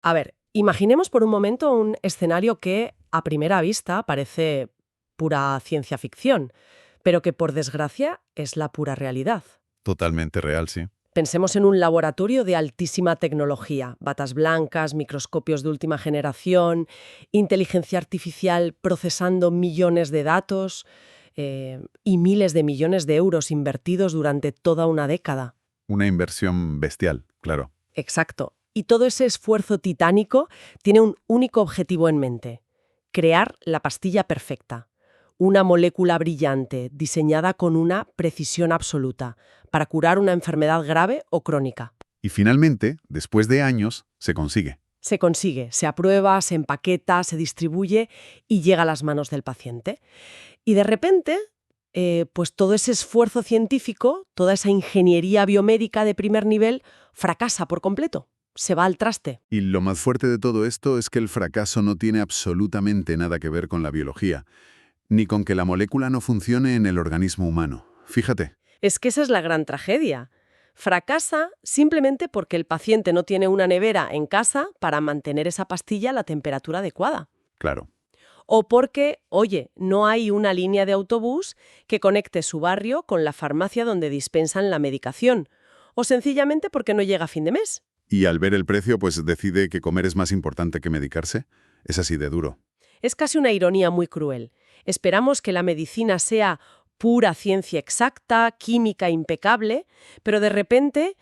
A ver, imaginemos por un momento un escenario que a primera vista parece pura ciencia ficción, pero que por desgracia es la pura realidad. Totalmente real, sí. Pensemos en un laboratorio de altísima tecnología, batas blancas, microscopios de última generación, inteligencia artificial procesando millones de datos y miles de millones de euros invertidos durante toda una década. Una inversión bestial, claro. Exacto. Y todo ese esfuerzo titánico tiene un único objetivo en mente: crear la pastilla perfecta. Una molécula brillante diseñada con una precisión absoluta para curar una enfermedad grave o crónica. Y finalmente, después de años, se consigue. Se consigue, se aprueba, se empaqueta, se distribuye y llega a las manos del paciente. Y de repente, pues todo ese esfuerzo científico, toda esa ingeniería biomédica de primer nivel, fracasa por completo. Se va al traste. Y lo más fuerte de todo esto es que el fracaso no tiene absolutamente nada que ver con la biología, ni con que la molécula no funcione en el organismo humano. Fíjate. Es que esa es la gran tragedia. Fracasa simplemente porque el paciente no tiene una nevera en casa para mantener esa pastilla a la temperatura adecuada. Claro. O porque, oye, no hay una línea de autobús que conecte su barrio con la farmacia donde dispensan la medicación. O sencillamente porque no llega a fin de mes. Y al ver el precio, pues decide que comer es más importante que medicarse. Es así de duro. Es casi una ironía muy cruel. Esperamos que la medicina sea pura ciencia exacta, química impecable, pero de repente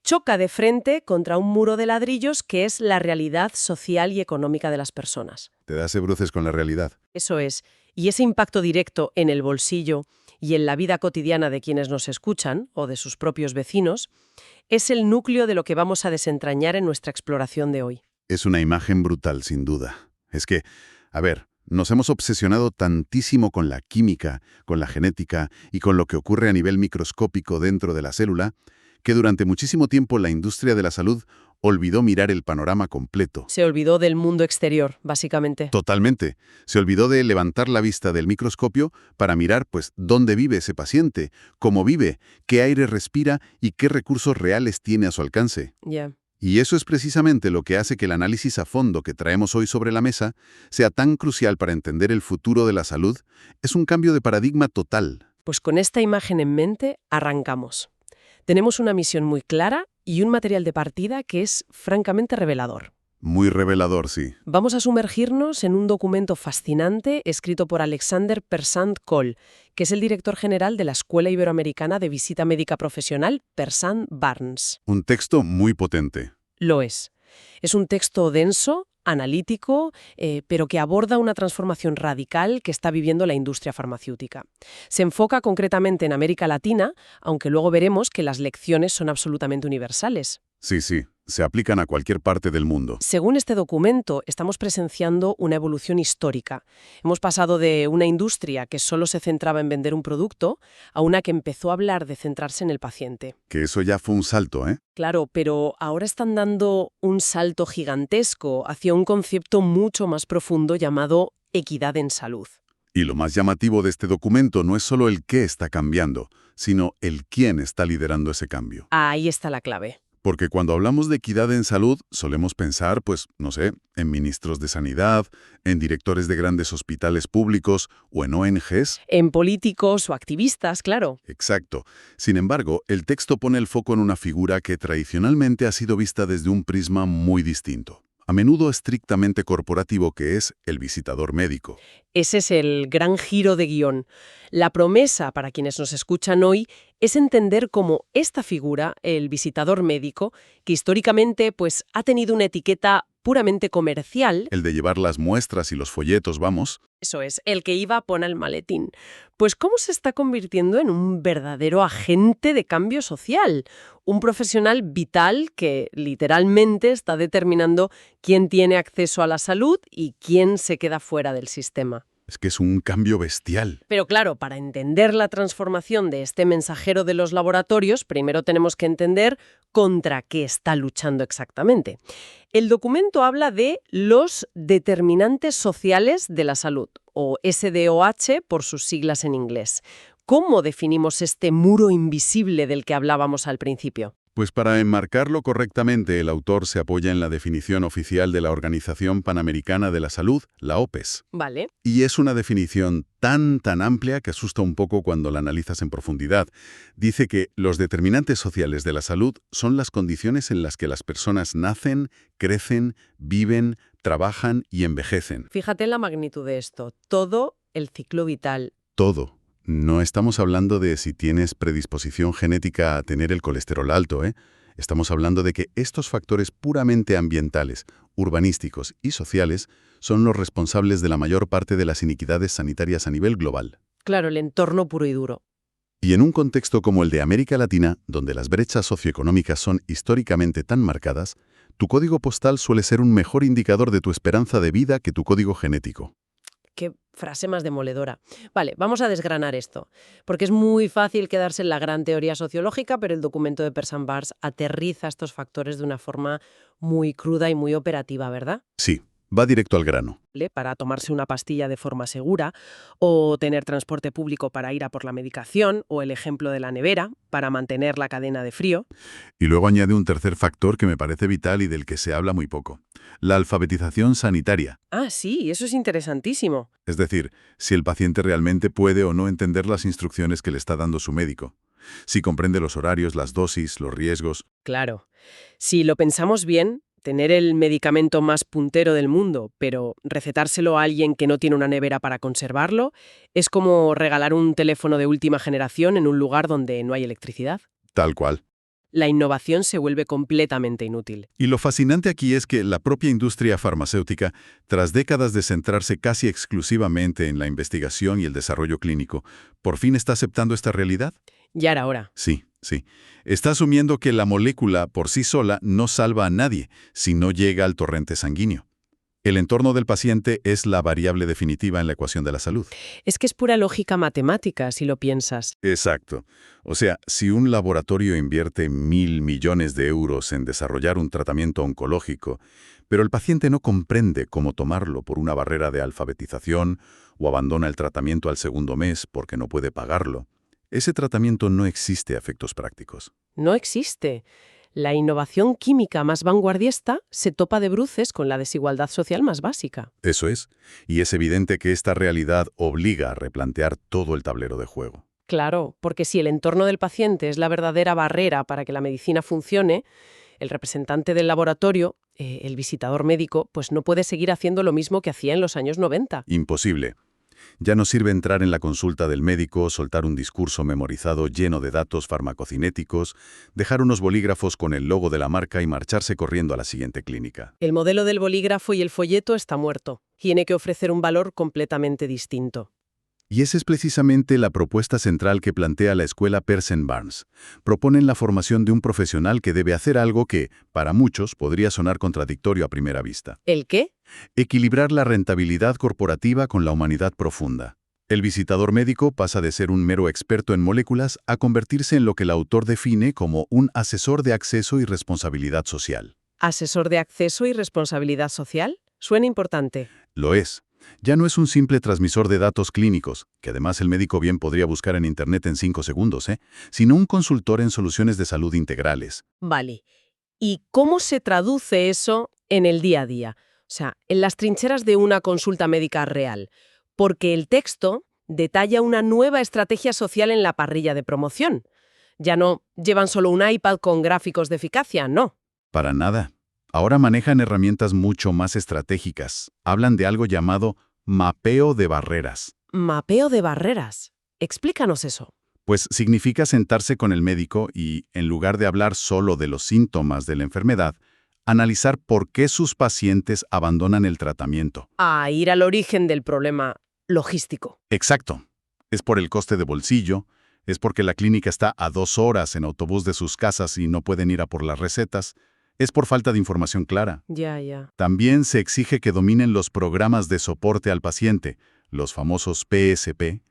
choca de frente contra un muro de ladrillos que es la realidad social y económica de las personas. Te das bruces con la realidad. Eso es. Y ese impacto directo en el bolsillo y en la vida cotidiana de quienes nos escuchan, o de sus propios vecinos, es el núcleo de lo que vamos a desentrañar en nuestra exploración de hoy. Es una imagen brutal, sin duda. Es que, a ver, nos hemos obsesionado tantísimo con la química, con la genética y con lo que ocurre a nivel microscópico dentro de la célula, que durante muchísimo tiempo la industria de la salud olvidó mirar el panorama completo. Se olvidó del mundo exterior, básicamente. Totalmente. Se olvidó de levantar la vista del microscopio para mirar, pues, dónde vive ese paciente, cómo vive, qué aire respira y qué recursos reales tiene a su alcance. Ya. Y eso es precisamente lo que hace que el análisis a fondo que traemos hoy sobre la mesa sea tan crucial para entender el futuro de la salud. Es un cambio de paradigma total. Pues con esta imagen en mente, arrancamos. Tenemos una misión muy clara y un material de partida que es francamente revelador. Muy revelador, sí. Vamos a sumergirnos en un documento fascinante escrito por Alexander Persand Kohl, que es el director general de la Escuela Iberoamericana de Visita Médica Profesional, Persand Barnes. Un texto muy potente. Lo es. Es un texto denso, analítico, pero que aborda una transformación radical que está viviendo la industria farmacéutica. Se enfoca concretamente en América Latina, aunque luego veremos que las lecciones son absolutamente universales. Sí, sí. Se aplican a cualquier parte del mundo. Según este documento, estamos presenciando una evolución histórica. Hemos pasado de una industria que solo se centraba en vender un producto a una que empezó a hablar de centrarse en el paciente. Que eso ya fue un salto, ¿eh? Claro, pero ahora están dando un salto gigantesco hacia un concepto mucho más profundo llamado equidad en salud. Y lo más llamativo de este documento no es solo el qué está cambiando, sino el quién está liderando ese cambio. Ahí está la clave. Porque cuando hablamos de equidad en salud, solemos pensar, pues, no sé, en ministros de sanidad, en directores de grandes hospitales públicos o en ONGs. En políticos o activistas, claro. Exacto. Sin embargo, el texto pone el foco en una figura que tradicionalmente ha sido vista desde un prisma muy distinto. A menudo estrictamente corporativo, que es el visitador médico. Ese es el gran giro de guión. La promesa para quienes nos escuchan hoy es entender cómo esta figura, el visitador médico, que históricamente pues, ha tenido una etiqueta puramente comercial. El de llevar las muestras y los folletos, vamos. Eso es, el que iba a poner el maletín. Pues cómo se está convirtiendo en un verdadero agente de cambio social. Un profesional vital que literalmente está determinando quién tiene acceso a la salud y quién se queda fuera del sistema. Es que es un cambio bestial. Pero claro, para entender la transformación de este mensajero de los laboratorios, primero tenemos que entender contra qué está luchando exactamente. El documento habla de los determinantes sociales de la salud, o SDOH por sus siglas en inglés. ¿Cómo definimos este muro invisible del que hablábamos al principio? Pues para enmarcarlo correctamente, el autor se apoya en la definición oficial de la Organización Panamericana de la Salud, la OPS. Vale. Y es una definición tan amplia que asusta un poco cuando la analizas en profundidad. Dice que los determinantes sociales de la salud son las condiciones en las que las personas nacen, crecen, viven, trabajan y envejecen. Fíjate en la magnitud de esto. Todo el ciclo vital. Todo. No estamos hablando de si tienes predisposición genética a tener el colesterol alto, ¿eh? Estamos hablando de que estos factores puramente ambientales, urbanísticos y sociales son los responsables de la mayor parte de las iniquidades sanitarias a nivel global. Claro, el entorno puro y duro. Y en un contexto como el de América Latina, donde las brechas socioeconómicas son históricamente tan marcadas, tu código postal suele ser un mejor indicador de tu esperanza de vida que tu código genético. Qué frase más demoledora. Vale, vamos a desgranar esto, porque es muy fácil quedarse en la gran teoría sociológica, pero el documento de Pearson Barnes aterriza estos factores de una forma muy cruda y muy operativa, ¿verdad? Sí, va directo al grano. Para tomarse una pastilla de forma segura, o tener transporte público para ir a por la medicación, o el ejemplo de la nevera, para mantener la cadena de frío. Y luego añade un tercer factor que me parece vital y del que se habla muy poco: la alfabetización sanitaria. Ah, sí, eso es interesantísimo. Es decir, si el paciente realmente puede o no entender las instrucciones que le está dando su médico. Si comprende los horarios, las dosis, los riesgos. Claro. Si lo pensamos bien, tener el medicamento más puntero del mundo, pero recetárselo a alguien que no tiene una nevera para conservarlo, es como regalar un teléfono de última generación en un lugar donde no hay electricidad. Tal cual. La innovación se vuelve completamente inútil. Y lo fascinante aquí es que la propia industria farmacéutica, tras décadas de centrarse casi exclusivamente en la investigación y el desarrollo clínico, ¿por fin está aceptando esta realidad? Ya era hora. Sí. Está asumiendo que la molécula por sí sola no salva a nadie si no llega al torrente sanguíneo. El entorno del paciente es la variable definitiva en la ecuación de la salud. Es que es pura lógica matemática, si lo piensas. Exacto. O sea, si un laboratorio invierte 1.000 millones de euros en desarrollar un tratamiento oncológico, pero el paciente no comprende cómo tomarlo por una barrera de alfabetización o abandona el tratamiento al segundo mes porque no puede pagarlo, ese tratamiento no existe a efectos prácticos. No existe. La innovación química más vanguardista se topa de bruces con la desigualdad social más básica. Eso es. Y es evidente que esta realidad obliga a replantear todo el tablero de juego. Claro, porque si el entorno del paciente es la verdadera barrera para que la medicina funcione, el representante del laboratorio, el visitador médico, pues no puede seguir haciendo lo mismo que hacía en los años 90. Imposible. Ya no sirve entrar en la consulta del médico, soltar un discurso memorizado lleno de datos farmacocinéticos, dejar unos bolígrafos con el logo de la marca y marcharse corriendo a la siguiente clínica. El modelo del bolígrafo y el folleto está muerto. Tiene que ofrecer un valor completamente distinto. Y esa es precisamente la propuesta central que plantea la escuela Pearson Barnes. Proponen la formación de un profesional que debe hacer algo que, para muchos, podría sonar contradictorio a primera vista. ¿El qué? Equilibrar la rentabilidad corporativa con la humanidad profunda. El visitador médico pasa de ser un mero experto en moléculas a convertirse en lo que el autor define como un asesor de acceso y responsabilidad social. ¿Asesor de acceso y responsabilidad social? Suena importante. Lo es. Ya no es un simple transmisor de datos clínicos, que además el médico bien podría buscar en Internet en 5 segundos, sino un consultor en soluciones de salud integrales. Vale. ¿Y cómo se traduce eso en el día a día? O sea, en las trincheras de una consulta médica real. Porque el texto detalla una nueva estrategia social en la parrilla de promoción. Ya no llevan solo un iPad con gráficos de eficacia, no. Para nada. Ahora manejan herramientas mucho más estratégicas. Hablan de algo llamado mapeo de barreras. Mapeo de barreras. Explícanos eso. Pues significa sentarse con el médico y, en lugar de hablar solo de los síntomas de la enfermedad, analizar por qué sus pacientes abandonan el tratamiento. A ir al origen del problema logístico. Exacto. Es por el coste de bolsillo, es porque la clínica está a 2 horas en autobús de sus casas y no pueden ir a por las recetas, es por falta de información clara. Ya. También se exige que dominen los programas de soporte al paciente, los famosos PSP.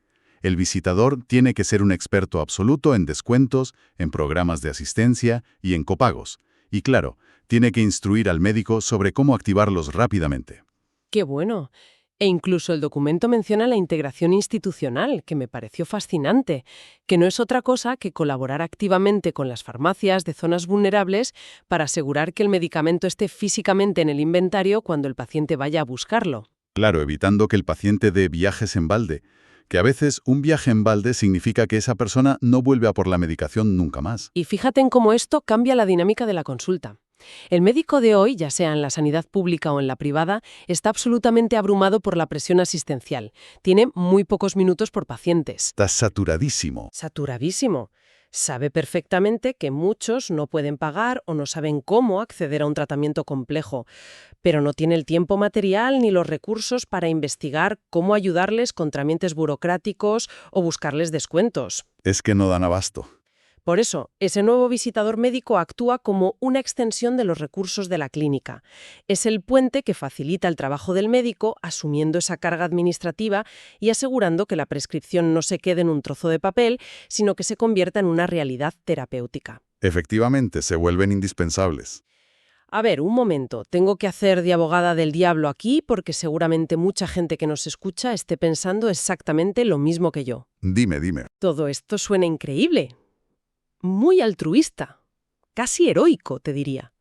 El visitador tiene que ser un experto absoluto en descuentos, en programas de asistencia y en copagos. Y claro, tiene que instruir al médico sobre cómo activarlos rápidamente. Qué bueno. E incluso el documento menciona la integración institucional, que me pareció fascinante, que no es otra cosa que colaborar activamente con las farmacias de zonas vulnerables para asegurar que el medicamento esté físicamente en el inventario cuando el paciente vaya a buscarlo. Claro, evitando que el paciente dé viajes en balde, que a veces un viaje en balde significa que esa persona no vuelve a por la medicación nunca más. Y fíjate en cómo esto cambia la dinámica de la consulta. El médico de hoy, ya sea en la sanidad pública o en la privada, está absolutamente abrumado por la presión asistencial. Tiene muy pocos minutos por pacientes. Está saturadísimo. Saturadísimo. Sabe perfectamente que muchos no pueden pagar o no saben cómo acceder a un tratamiento complejo, pero no tiene el tiempo material ni los recursos para investigar cómo ayudarles con trámites burocráticos o buscarles descuentos. Es que no dan abasto. Por eso, ese nuevo visitador médico actúa como una extensión de los recursos de la clínica. Es el puente que facilita el trabajo del médico, asumiendo esa carga administrativa y asegurando que la prescripción no se quede en un trozo de papel, sino que se convierta en una realidad terapéutica. Efectivamente, se vuelven indispensables. A ver, un momento, tengo que hacer de abogada del diablo aquí porque seguramente mucha gente que nos escucha esté pensando exactamente lo mismo que yo. Dime. Todo esto suena increíble. Muy altruista, casi heroico, te diría.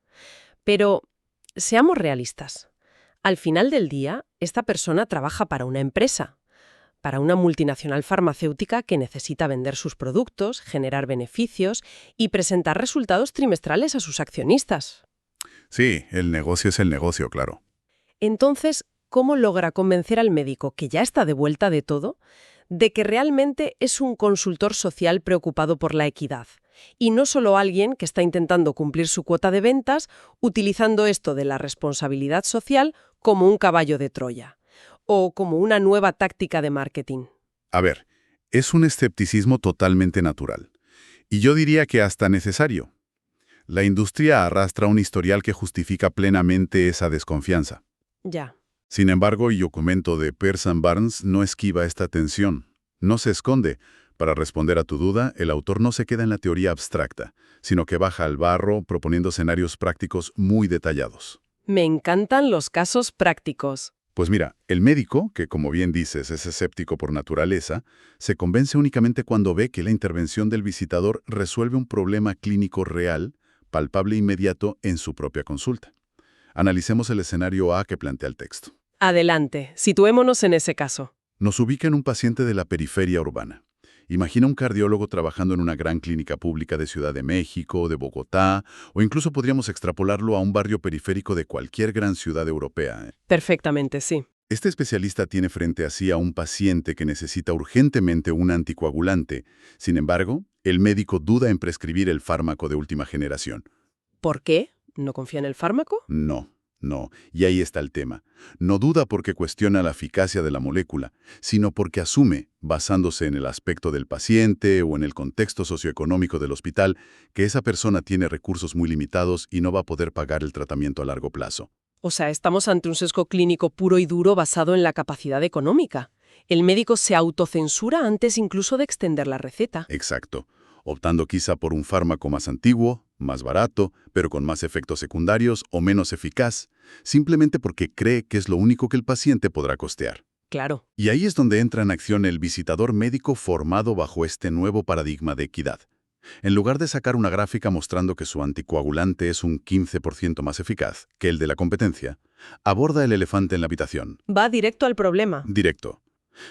Pero seamos realistas. Al final del día, esta persona trabaja para una empresa, para una multinacional farmacéutica que necesita vender sus productos, generar beneficios y presentar resultados trimestrales a sus accionistas. Sí, el negocio es el negocio, claro. Entonces, ¿cómo logra convencer al médico, que ya está de vuelta de todo, de que realmente es un consultor social preocupado por la equidad? Y no solo alguien que está intentando cumplir su cuota de ventas utilizando esto de la responsabilidad social como un caballo de Troya o como una nueva táctica de marketing. A ver, es un escepticismo totalmente natural. Y yo diría que hasta necesario. La industria arrastra un historial que justifica plenamente esa desconfianza. Ya. Sin embargo, el documento de Pearson Barnes no esquiva esta tensión. No se esconde. Para responder a tu duda, el autor no se queda en la teoría abstracta, sino que baja al barro proponiendo escenarios prácticos muy detallados. Me encantan los casos prácticos. Pues mira, el médico, que como bien dices es escéptico por naturaleza, se convence únicamente cuando ve que la intervención del visitador resuelve un problema clínico real, palpable e inmediato en su propia consulta. Analicemos el escenario A que plantea el texto. Adelante, situémonos en ese caso. Nos ubica en un paciente de la periferia urbana. Imagina un cardiólogo trabajando en una gran clínica pública de Ciudad de México, de Bogotá, o incluso podríamos extrapolarlo a un barrio periférico de cualquier gran ciudad europea. Perfectamente, sí. Este especialista tiene frente a sí a un paciente que necesita urgentemente un anticoagulante. Sin embargo, el médico duda en prescribir el fármaco de última generación. ¿Por qué? ¿No confía en el fármaco? No. Y ahí está el tema. No duda porque cuestiona la eficacia de la molécula, sino porque asume, basándose en el aspecto del paciente o en el contexto socioeconómico del hospital, que esa persona tiene recursos muy limitados y no va a poder pagar el tratamiento a largo plazo. O sea, estamos ante un sesgo clínico puro y duro basado en la capacidad económica. El médico se autocensura antes incluso de extender la receta. Exacto. Optando quizá por un fármaco más antiguo, más barato, pero con más efectos secundarios o menos eficaz, simplemente porque cree que es lo único que el paciente podrá costear. Claro. Y ahí es donde entra en acción el visitador médico formado bajo este nuevo paradigma de equidad. En lugar de sacar una gráfica mostrando que su anticoagulante es un 15% más eficaz que el de la competencia, aborda el elefante en la habitación. Va directo al problema. Directo.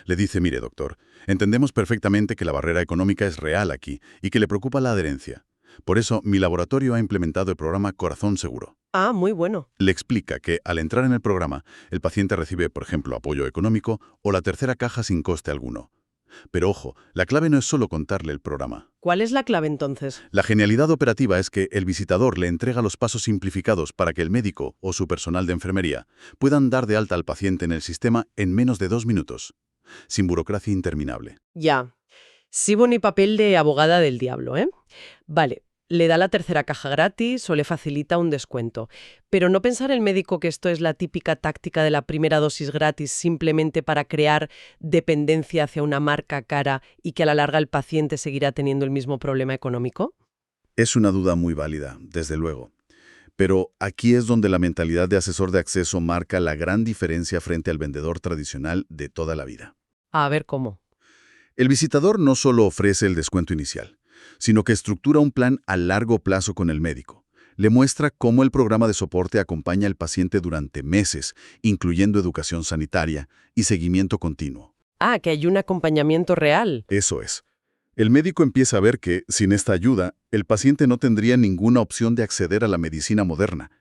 Le dice, mire, doctor, entendemos perfectamente que la barrera económica es real aquí y que le preocupa la adherencia. Por eso, mi laboratorio ha implementado el programa Corazón Seguro. Ah, muy bueno. Le explica que, al entrar en el programa, el paciente recibe, por ejemplo, apoyo económico o la tercera caja sin coste alguno. Pero ojo, la clave no es solo contarle el programa. ¿Cuál es la clave entonces? La genialidad operativa es que el visitador le entrega los pasos simplificados para que el médico o su personal de enfermería puedan dar de alta al paciente en el sistema en menos de 2 minutos. Sin burocracia interminable. Ya. Sigo mi papel de abogada del diablo, ¿eh? Vale, le da la tercera caja gratis o le facilita un descuento. Pero ¿no pensar el médico que esto es la típica táctica de la primera dosis gratis simplemente para crear dependencia hacia una marca cara y que a la larga el paciente seguirá teniendo el mismo problema económico? Es una duda muy válida, desde luego. Pero aquí es donde la mentalidad de asesor de acceso marca la gran diferencia frente al vendedor tradicional de toda la vida. A ver cómo. El visitador no solo ofrece el descuento inicial, sino que estructura un plan a largo plazo con el médico. Le muestra cómo el programa de soporte acompaña al paciente durante meses, incluyendo educación sanitaria y seguimiento continuo. Ah, que hay un acompañamiento real. Eso es. El médico empieza a ver que, sin esta ayuda, el paciente no tendría ninguna opción de acceder a la medicina moderna.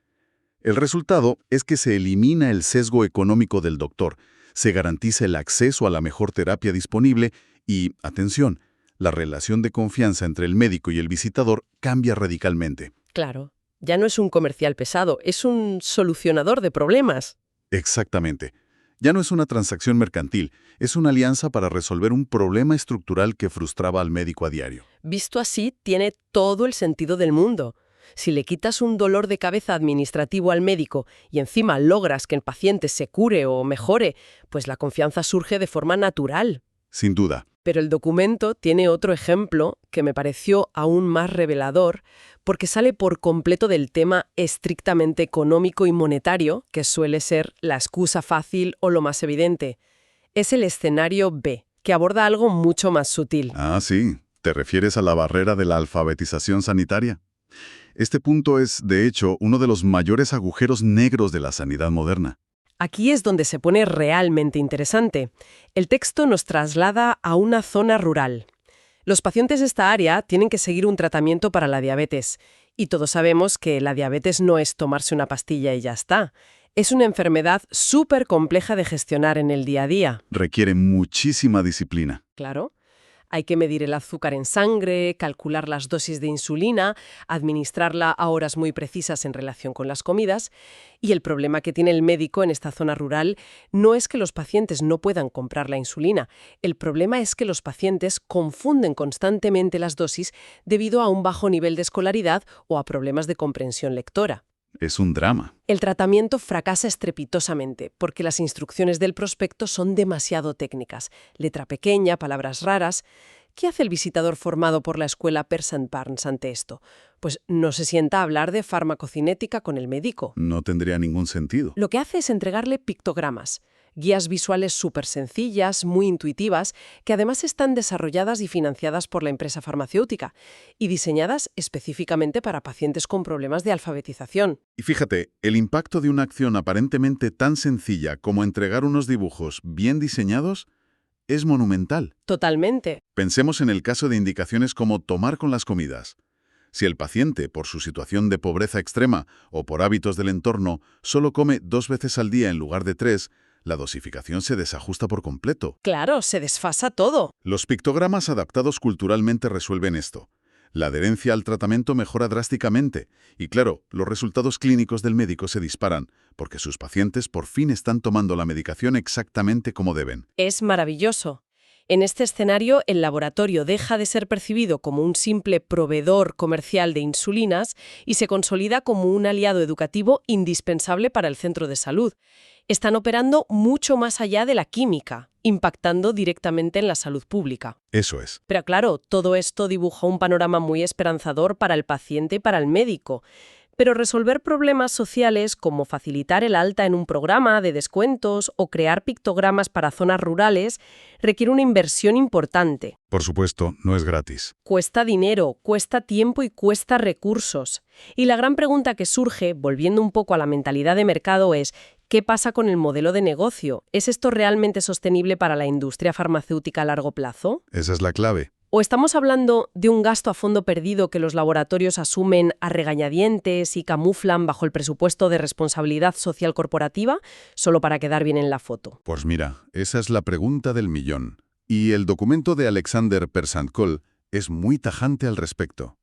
El resultado es que se elimina el sesgo económico del doctor, se garantiza el acceso a la mejor terapia disponible y, atención, la relación de confianza entre el médico y el visitador cambia radicalmente. Claro. Ya no es un comercial pesado, es un solucionador de problemas. Exactamente. Ya no es una transacción mercantil, es una alianza para resolver un problema estructural que frustraba al médico a diario. Visto así, tiene todo el sentido del mundo. Si le quitas un dolor de cabeza administrativo al médico y encima logras que el paciente se cure o mejore, pues la confianza surge de forma natural. Sin duda. Pero el documento tiene otro ejemplo que me pareció aún más revelador porque sale por completo del tema estrictamente económico y monetario, que suele ser la excusa fácil o lo más evidente. Es el escenario B, que aborda algo mucho más sutil. Ah, sí. ¿Te refieres a la barrera de la alfabetización sanitaria? Este punto es, de hecho, uno de los mayores agujeros negros de la sanidad moderna. Aquí es donde se pone realmente interesante. El texto nos traslada a una zona rural. Los pacientes de esta área tienen que seguir un tratamiento para la diabetes, y todos sabemos que la diabetes no es tomarse una pastilla y ya está. Es una enfermedad súper compleja de gestionar en el día a día. Requiere muchísima disciplina. Claro. Hay que medir el azúcar en sangre, calcular las dosis de insulina, administrarla a horas muy precisas en relación con las comidas. Y el problema que tiene el médico en esta zona rural no es que los pacientes no puedan comprar la insulina. El problema es que los pacientes confunden constantemente las dosis debido a un bajo nivel de escolaridad o a problemas de comprensión lectora. Es un drama. El tratamiento fracasa estrepitosamente porque las instrucciones del prospecto son demasiado técnicas. Letra pequeña, palabras raras. ¿Qué hace el visitador formado por la escuela Pearson Barnes ante esto? Pues no se sienta a hablar de farmacocinética con el médico. No tendría ningún sentido. Lo que hace es entregarle pictogramas, guías visuales súper sencillas, muy intuitivas, que además están desarrolladas y financiadas por la empresa farmacéutica y diseñadas específicamente para pacientes con problemas de alfabetización. Y fíjate, el impacto de una acción aparentemente tan sencilla como entregar unos dibujos bien diseñados es monumental. Totalmente. Pensemos en el caso de indicaciones como tomar con las comidas. Si el paciente, por su situación de pobreza extrema o por hábitos del entorno, solo come 2 veces al día en lugar de 3, la dosificación se desajusta por completo. Claro, se desfasa todo. Los pictogramas adaptados culturalmente resuelven esto. La adherencia al tratamiento mejora drásticamente y, claro, los resultados clínicos del médico se disparan porque sus pacientes por fin están tomando la medicación exactamente como deben. Es maravilloso. En este escenario, el laboratorio deja de ser percibido como un simple proveedor comercial de insulinas y se consolida como un aliado educativo indispensable para el centro de salud. Están operando mucho más allá de la química, impactando directamente en la salud pública. Eso es. Pero claro, todo esto dibuja un panorama muy esperanzador para el paciente y para el médico. Pero resolver problemas sociales como facilitar el alta en un programa de descuentos o crear pictogramas para zonas rurales requiere una inversión importante. Por supuesto, no es gratis. Cuesta dinero, cuesta tiempo y cuesta recursos. Y la gran pregunta que surge, volviendo un poco a la mentalidad de mercado, es ¿qué pasa con el modelo de negocio? ¿Es esto realmente sostenible para la industria farmacéutica a largo plazo? Esa es la clave. ¿O estamos hablando de un gasto a fondo perdido que los laboratorios asumen a regañadientes y camuflan bajo el presupuesto de responsabilidad social corporativa solo para quedar bien en la foto? Pues mira, esa es la pregunta del millón. Y el documento de Alexander Persankol es muy tajante al respecto.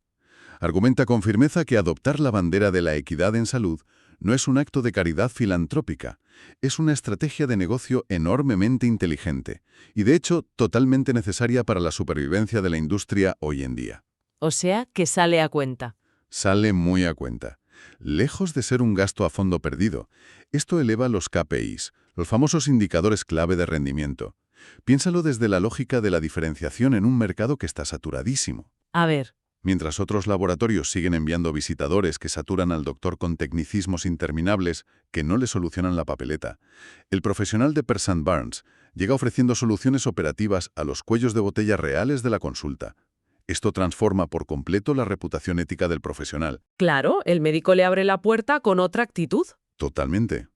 Argumenta con firmeza que adoptar la bandera de la equidad en salud no es un acto de caridad filantrópica, es una estrategia de negocio enormemente inteligente y, de hecho, totalmente necesaria para la supervivencia de la industria hoy en día. O sea, que sale a cuenta. Sale muy a cuenta. Lejos de ser un gasto a fondo perdido, esto eleva los KPIs, los famosos indicadores clave de rendimiento. Piénsalo desde la lógica de la diferenciación en un mercado que está saturadísimo. A ver. Mientras otros laboratorios siguen enviando visitadores que saturan al doctor con tecnicismos interminables que no le solucionan la papeleta, el profesional de Pearson Barnes llega ofreciendo soluciones operativas a los cuellos de botella reales de la consulta. Esto transforma por completo la reputación ética del profesional. Claro, el médico le abre la puerta con otra actitud. Totalmente.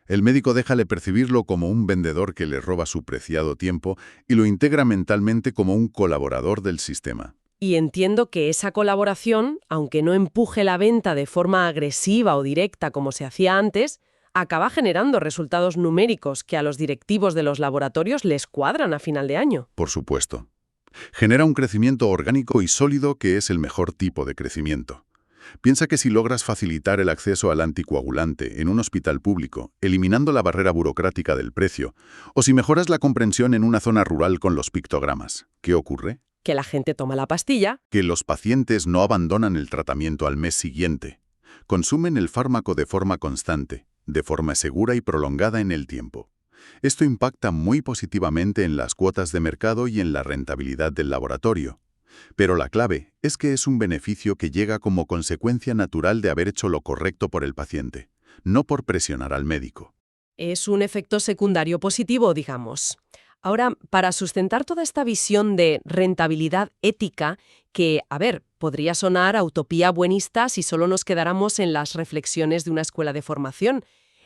El médico deja de percibirlo como un vendedor que le roba su preciado tiempo y lo integra mentalmente como un colaborador del sistema. Y entiendo que esa colaboración, aunque no empuje la venta de forma agresiva o directa como se hacía antes, acaba generando resultados numéricos que a los directivos de los laboratorios les cuadran a final de año. Por supuesto. Genera un crecimiento orgánico y sólido que es el mejor tipo de crecimiento. Piensa que si logras facilitar el acceso al anticoagulante en un hospital público, eliminando la barrera burocrática del precio, o si mejoras la comprensión en una zona rural con los pictogramas, ¿qué ocurre? Que la gente toma la pastilla. Que los pacientes no abandonan el tratamiento al mes siguiente. Consumen el fármaco de forma constante, de forma segura y prolongada en el tiempo. Esto impacta muy positivamente en las cuotas de mercado y en la rentabilidad del laboratorio. Pero la clave es que es un beneficio que llega como consecuencia natural de haber hecho lo correcto por el paciente, no por presionar al médico. Es un efecto secundario positivo, digamos. Ahora, para sustentar toda esta visión de rentabilidad ética, que, podría sonar a utopía buenista si solo nos quedáramos en las reflexiones de una escuela de formación,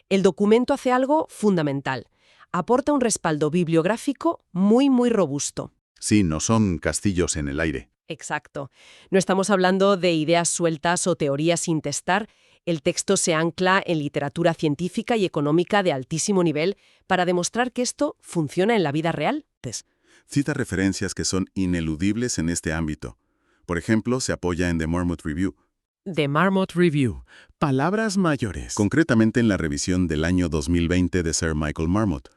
el documento hace algo fundamental. Aporta un respaldo bibliográfico muy, muy robusto. Sí, no son castillos en el aire. Exacto. No estamos hablando de ideas sueltas o teorías sin testar. El texto se ancla en literatura científica y económica de altísimo nivel para demostrar que esto funciona en la vida real. Cita referencias que son ineludibles en este ámbito. Por ejemplo, se apoya en The Marmot Review. The Marmot Review. Palabras mayores. Concretamente en la revisión del año 2020 de Sir Michael Marmot.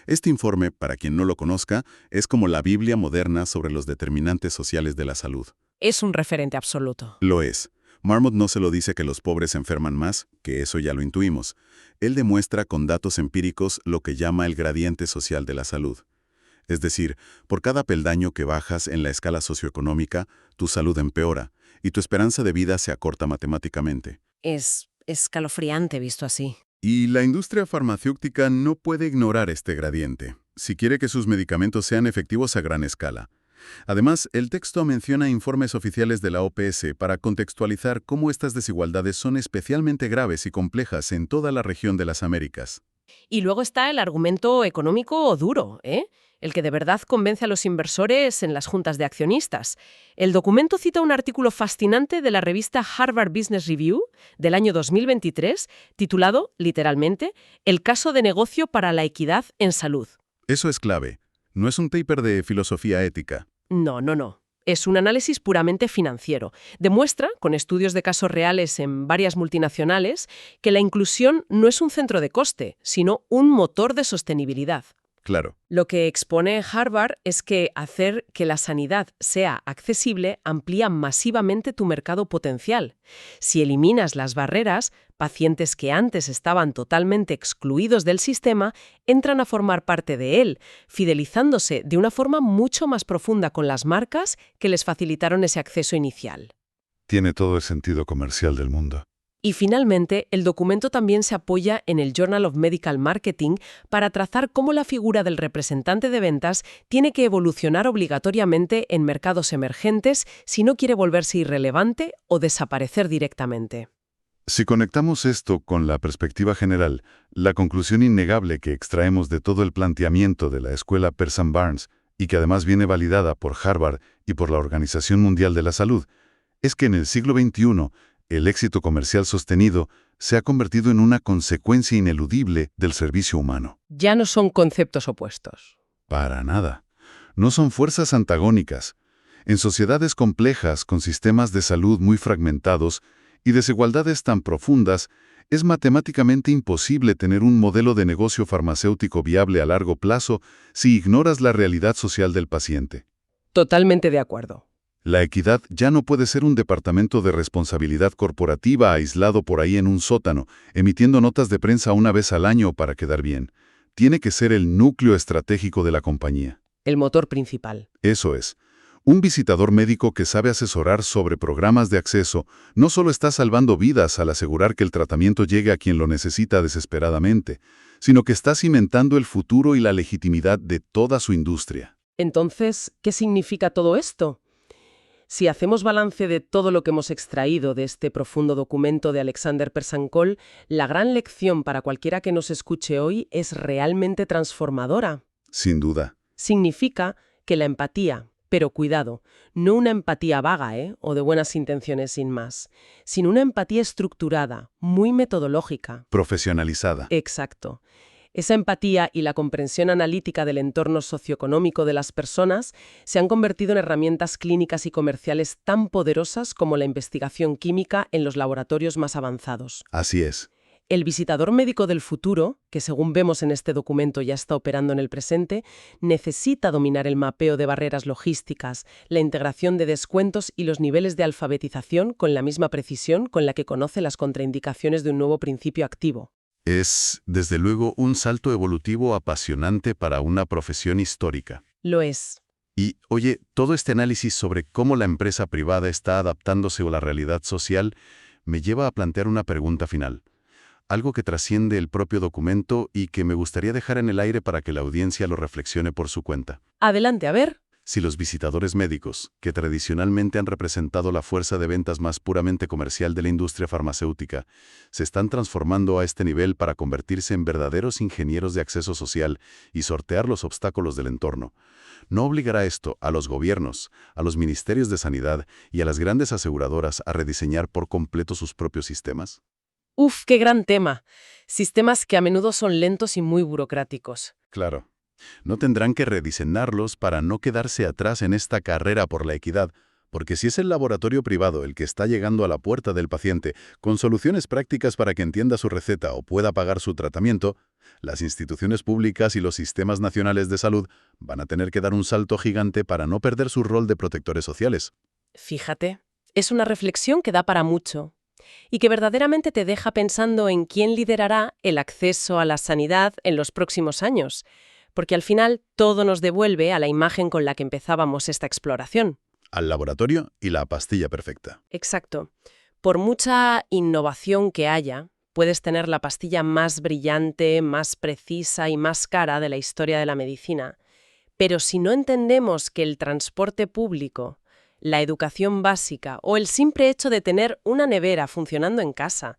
Este informe, para quien no lo conozca, es como la Biblia moderna sobre los determinantes sociales de la salud. Es un referente absoluto. Lo es. Marmot no se lo dice que los pobres se enferman más, que eso ya lo intuimos. Él demuestra con datos empíricos lo que llama el gradiente social de la salud. Es decir, por cada peldaño que bajas en la escala socioeconómica, tu salud empeora y tu esperanza de vida se acorta matemáticamente. Es escalofriante visto así. Y la industria farmacéutica no puede ignorar este gradiente, si quiere que sus medicamentos sean efectivos a gran escala. Además, el texto menciona informes oficiales de la OPS para contextualizar cómo estas desigualdades son especialmente graves y complejas en toda la región de las Américas. Y luego está el argumento económico duro, el que de verdad convence a los inversores en las juntas de accionistas. El documento cita un artículo fascinante de la revista Harvard Business Review del año 2023, titulado, literalmente, El caso de negocio para la equidad en salud. Eso es clave. No es un paper de filosofía ética. No. Es un análisis puramente financiero. Demuestra, con estudios de casos reales en varias multinacionales, que la inclusión no es un centro de coste, sino un motor de sostenibilidad. Claro. Lo que expone Harvard es que hacer que la sanidad sea accesible amplía masivamente tu mercado potencial. Si eliminas las barreras, pacientes que antes estaban totalmente excluidos del sistema entran a formar parte de él, fidelizándose de una forma mucho más profunda con las marcas que les facilitaron ese acceso inicial. Tiene todo el sentido comercial del mundo. Y finalmente, el documento también se apoya en el Journal of Medical Marketing para trazar cómo la figura del representante de ventas tiene que evolucionar obligatoriamente en mercados emergentes si no quiere volverse irrelevante o desaparecer directamente. Si conectamos esto con la perspectiva general, la conclusión innegable que extraemos de todo el planteamiento de la escuela Pearson Barnes, y que además viene validada por Harvard y por la Organización Mundial de la Salud, es que en el siglo XXI, el éxito comercial sostenido se ha convertido en una consecuencia ineludible del servicio humano. Ya no son conceptos opuestos. Para nada. No son fuerzas antagónicas. En sociedades complejas, con sistemas de salud muy fragmentados y desigualdades tan profundas, es matemáticamente imposible tener un modelo de negocio farmacéutico viable a largo plazo si ignoras la realidad social del paciente. Totalmente de acuerdo. La equidad ya no puede ser un departamento de responsabilidad corporativa aislado por ahí en un sótano, emitiendo notas de prensa una vez al año para quedar bien. Tiene que ser el núcleo estratégico de la compañía. El motor principal. Eso es. Un visitador médico que sabe asesorar sobre programas de acceso no solo está salvando vidas al asegurar que el tratamiento llegue a quien lo necesita desesperadamente, sino que está cimentando el futuro y la legitimidad de toda su industria. Entonces, ¿qué significa todo esto? Si hacemos balance de todo lo que hemos extraído de este profundo documento de Alexander Persankol, la gran lección para cualquiera que nos escuche hoy es realmente transformadora. Sin duda. Significa que la empatía, pero cuidado, no una empatía vaga, o de buenas intenciones sin más, sino una empatía estructurada, muy metodológica. Profesionalizada. Exacto. Esa empatía y la comprensión analítica del entorno socioeconómico de las personas se han convertido en herramientas clínicas y comerciales tan poderosas como la investigación química en los laboratorios más avanzados. Así es. El visitador médico del futuro, que según vemos en este documento ya está operando en el presente, necesita dominar el mapeo de barreras logísticas, la integración de descuentos y los niveles de alfabetización con la misma precisión con la que conoce las contraindicaciones de un nuevo principio activo. Es, desde luego, un salto evolutivo apasionante para una profesión histórica. Lo es. Y, oye, todo este análisis sobre cómo la empresa privada está adaptándose a la realidad social me lleva a plantear una pregunta final. Algo que trasciende el propio documento y que me gustaría dejar en el aire para que la audiencia lo reflexione por su cuenta. Adelante, a ver. Si los visitadores médicos, que tradicionalmente han representado la fuerza de ventas más puramente comercial de la industria farmacéutica, se están transformando a este nivel para convertirse en verdaderos ingenieros de acceso social y sortear los obstáculos del entorno, ¿no obligará esto a los gobiernos, a los ministerios de sanidad y a las grandes aseguradoras a rediseñar por completo sus propios sistemas? ¡Uf, qué gran tema! Sistemas que a menudo son lentos y muy burocráticos. Claro. No tendrán que rediseñarlos para no quedarse atrás en esta carrera por la equidad, porque si es el laboratorio privado el que está llegando a la puerta del paciente con soluciones prácticas para que entienda su receta o pueda pagar su tratamiento, las instituciones públicas y los sistemas nacionales de salud van a tener que dar un salto gigante para no perder su rol de protectores sociales. Fíjate, es una reflexión que da para mucho y que verdaderamente te deja pensando en quién liderará el acceso a la sanidad en los próximos años, porque al final todo nos devuelve a la imagen con la que empezábamos esta exploración. Al laboratorio y la pastilla perfecta. Exacto. Por mucha innovación que haya, puedes tener la pastilla más brillante, más precisa y más cara de la historia de la medicina. Pero si no entendemos que el transporte público, la educación básica o el simple hecho de tener una nevera funcionando en casa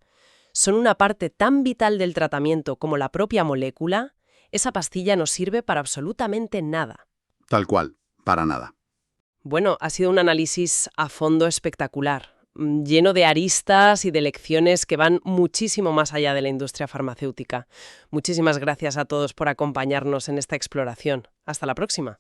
son una parte tan vital del tratamiento como la propia molécula, esa pastilla no sirve para absolutamente nada. Tal cual, para nada. Bueno, ha sido un análisis a fondo espectacular, lleno de aristas y de lecciones que van muchísimo más allá de la industria farmacéutica. Muchísimas gracias a todos por acompañarnos en esta exploración. Hasta la próxima.